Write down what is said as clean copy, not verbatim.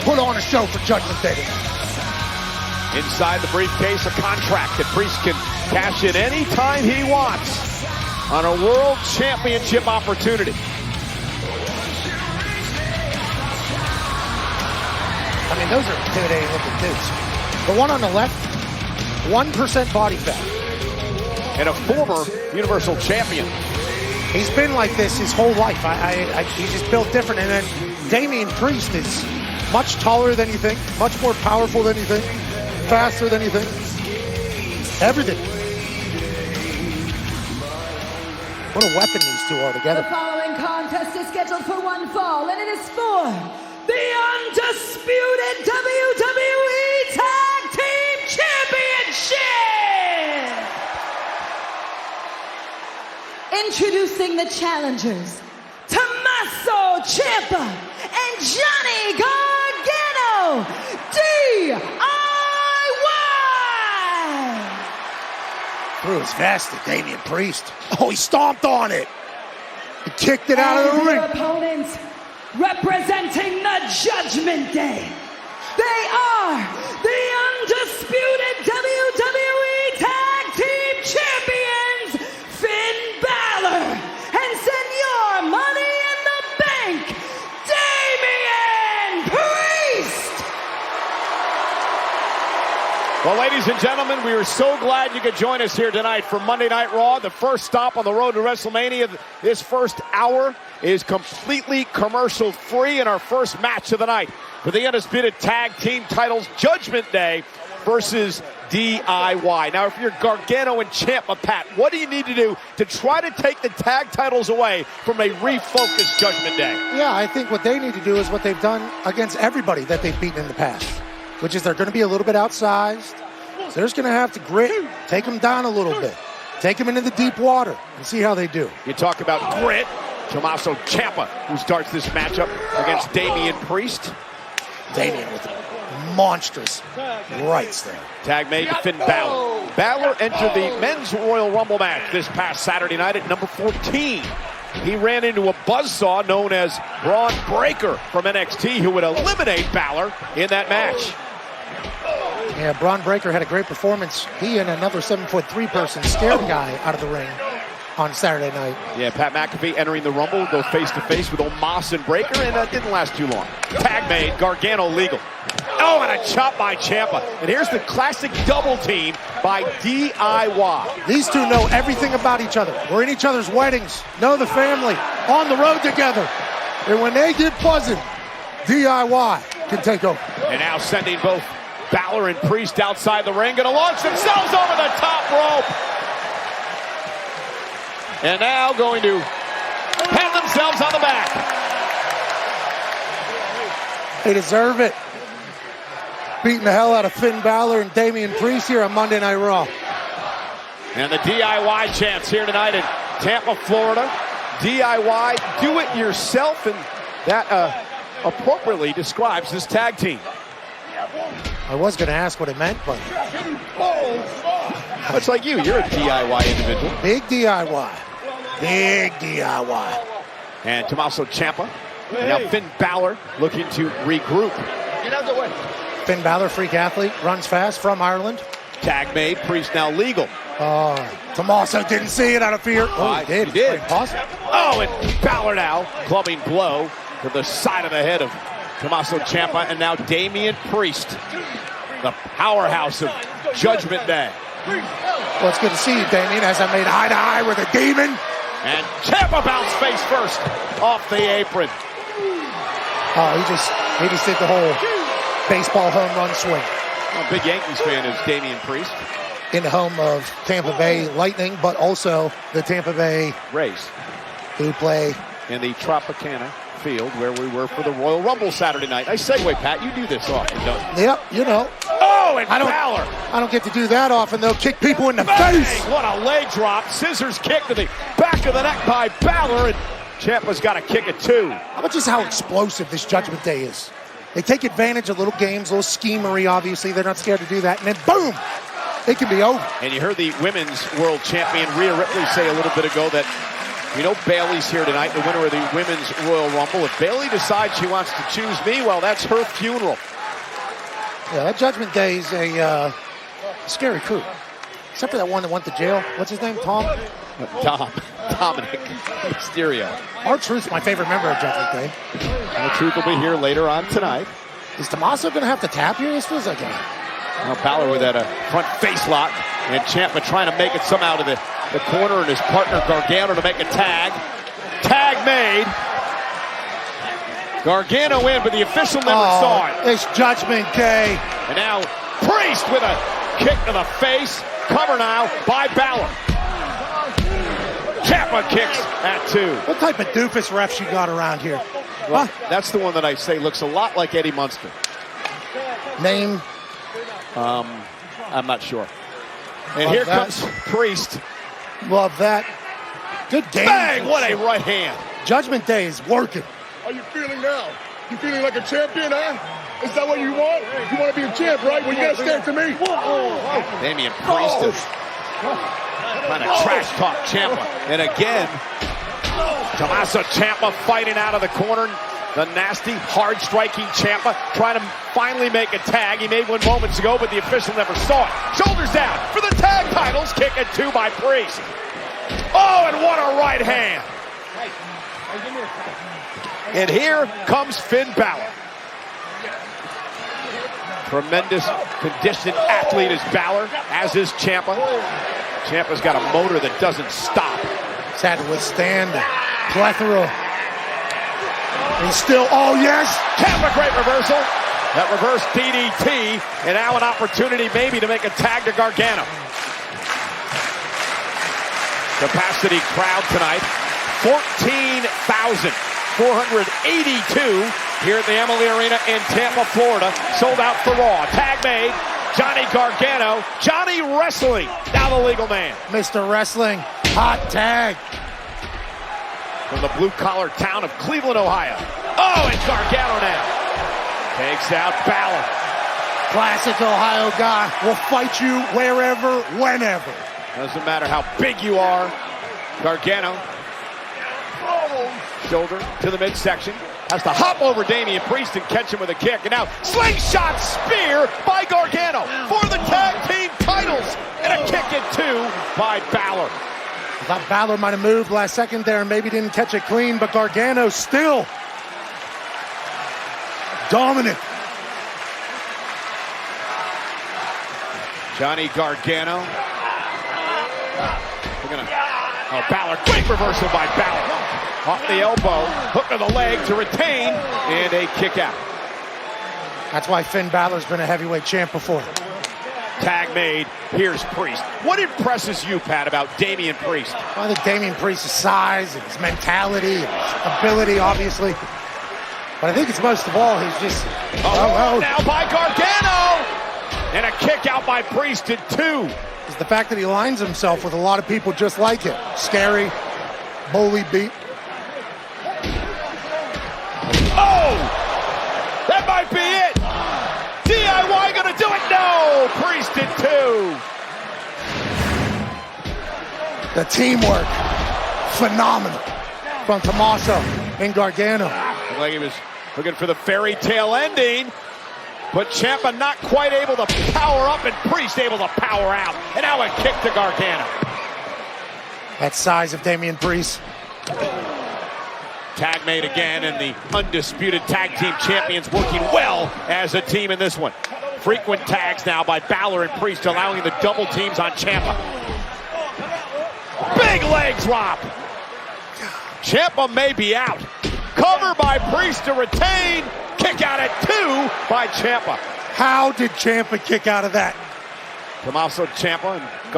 put on a show for Judgment Day. Inside the briefcase, a contract that Priest can cash in any time he wants on a world championship opportunity. I mean, those are intimidating looking dudes. The one on the left, 1% body fat. And a former Universal Champion. He's been like this his whole life. He's just built different. And then Damian Priest is much taller than you think, much more powerful than you think, faster than you think. Everything. What a weapon these two are together. The following contest is scheduled for one fall, and it is for the undisputed WWE Tag Team Championship! Introducing the challengers, Tommaso Ciampa and Johnny Gargano, DIY! Threw his vest at Damian Priest. Oh, he stomped on it. He kicked it out of the ring. Opponents, representing the Judgment Day, they are the undisputed WWE Tag Team Champions, Finn Balor and Senor Money in the Bank, Damian Priest! Well, ladies and gentlemen, we are so glad you could join us here tonight for Monday Night Raw. The first stop on the road to WrestleMania. This first hour is completely commercial-free, in our first match of the night for the undisputed tag team titles, Judgment Day versus DIY. Now, if you're Gargano and Ciampa, Pat, what do you need to do to try to take the tag titles away from a refocused Judgment Day? Yeah, I think what they need to do is what they've done against everybody that they've beaten in the past, which is they're going to be a little bit outsized. So they're just going to have to grit, take them down a little bit, take them into the deep water, and see how they do. You talk about grit. Tommaso Ciampa, who starts this matchup against Damian Priest. Damian with monstrous rights there. Tag made to Finn Balor. Balor entered the Men's Royal Rumble match this past Saturday night at number 14. He ran into a buzzsaw known as Braun Breaker from NXT, who would eliminate Balor in that match. Yeah, Braun Breaker had a great performance. He and another 7'3" person scared a guy out of the ring on Saturday night. Yeah, Pat McAfee entering the Rumble, go face-to-face with Omos and Breaker, and that didn't last too long. Tag made, Gargano legal. Oh, and a chop by Ciampa. And here's the classic double team by DIY. These two know everything about each other. We're in each other's weddings, know the family, on the road together. And when they get buzzing, DIY can take over. And now sending both Balor and Priest outside the ring, gonna launch themselves over the top rope. And now going to pat themselves on the back. They deserve it. Beating the hell out of Finn Balor and Damian Priest here on Monday Night Raw. And the DIY chants here tonight in Tampa, Florida. DIY, do it yourself, and that appropriately describes this tag team. I was going to ask what it meant, but much like you, you're a DIY individual. Big DIY. Big DIY. And Tommaso Ciampa. And now Finn Balor looking to regroup. Get out of the way. Finn Balor, freak athlete, runs fast from Ireland. Tag made, Priest now legal. Tommaso didn't see it out of fear. Oh, he did. He did. Oh, and Balor now clubbing blow to the side of the head of Tommaso Ciampa, and now Damian Priest, the powerhouse of Judgment Day. Well, it's good to see you, Damian, as I made eye to eye with a demon. And Ciampa bounced face first off the apron. Oh, he just did the whole baseball home run swing. I'm a big Yankees fan is Damian Priest. In the home of Tampa Bay Lightning, but also the Tampa Bay Rays, who play in the Tropicana field where we were for the Royal Rumble Saturday night. Nice segue, Pat. You do this often, don't you? Yep, you know. Oh, and Balor. I don't get to do that often, though. Kick people in the face. What a leg drop. Scissors kick to the back of the neck by Balor, and Ciampa's got to kick it too. How about just how explosive this Judgment Day is? They take advantage of little games, little schemery, obviously. They're not scared to do that. And then, boom, it can be over. And you heard the women's world champion, Rhea Ripley, say a little bit ago that You know Bayley's here tonight, the winner of the Women's Royal Rumble. If Bayley decides she wants to choose me, well, that's her funeral. Yeah, that Judgment Day is a scary crew. Except for that one that went to jail. What's his name? Dominic Mysterio. R-Truth's my favorite member of Judgment Day. R-Truth will be here later on tonight. Is Tommaso going to have to tap here? This feels like it. Now Balor with that front face lock, and Ciampa trying to make it somehow to the corner, and his partner Gargano to make a tag. Tag made. Gargano in, but the official never saw it. It's Judgment Day. And now Priest with a kick to the face. Cover now by Balor. Ciampa kicks at 2. What type of doofus refs you got around here? Well, that's the one that I say looks a lot like Eddie Munster. Name? I'm not sure. And Love here that. comes Priest. Love that. Good game. Bang! What a right hand. Judgment Day is working. How you feeling now? You feeling like a champion, huh? Is that what you want? You want to be a champ, right? Well, you got to stand to me. Damian Priest is trying to trash talk Ciampa. And again, Tommaso Ciampa fighting out of the corner. The nasty, hard-striking Ciampa trying to finally make a tag. He made one moments ago, but the official never saw it. Shoulders down for the tag titles. Kick at 2 by Priest. Oh, and what a right hand. And here comes Finn Balor. Tremendous conditioned athlete is Balor, as is Ciampa. Ciampa's got a motor that doesn't stop. He's had to withstand the plethora. He's still, oh yes! Ciampa, great reversal. That reverse DDT, and now an opportunity maybe to make a tag to Gargano. Capacity crowd tonight, 14,482 here at the Emily Arena in Tampa, Florida. Sold out for Raw. Tag made. Johnny Gargano. Johnny Wrestling. Now the legal man. Mr. Wrestling, hot tag. From the blue-collar town of Cleveland, Ohio. Oh, and Gargano now. Takes out Balor. Classic Ohio guy. Will fight you wherever, whenever. Doesn't matter how big you are. Gargano. Shoulder to the midsection. Has to hop over Damian Priest and catch him with a kick. And now slingshot spear by Gargano for the tag team titles. And a kick at 2 by Balor. I thought Balor might have moved last second there and maybe didn't catch it clean, but Gargano still dominant. Johnny Gargano. Balor, great reversal by Balor. Off the elbow, hook of the leg to retain, and a kick out. That's why Finn Balor's been a heavyweight champ before. Tag made. Here's Priest. What impresses you, Pat, about Damian Priest? Well, I think Damian Priest's size and his mentality and his ability, obviously. But I think it's most of all, he's just... Now by Gargano! And a kick out by Priest at 2. It's the fact that he aligns himself with a lot of people just like him. Scary, bully beat. Oh! That might be it! DIY gonna do it? No! Priest at 2. The teamwork, phenomenal from Tommaso and Gargano. Looked like he was looking for the fairy tale ending, but Ciampa not quite able to power up, and Priest able to power out. And now a kick to Gargano. That size of Damian Priest. Tag made again, and the undisputed tag team champions working well as a team in this one. Frequent tags now by Balor and Priest, allowing the double teams on Ciampa. Big leg drop. Ciampa may be out. Cover by Priest to retain. Kick out at 2 by Ciampa. How did Ciampa kick out of that? Tommaso Ciampa and Gargano.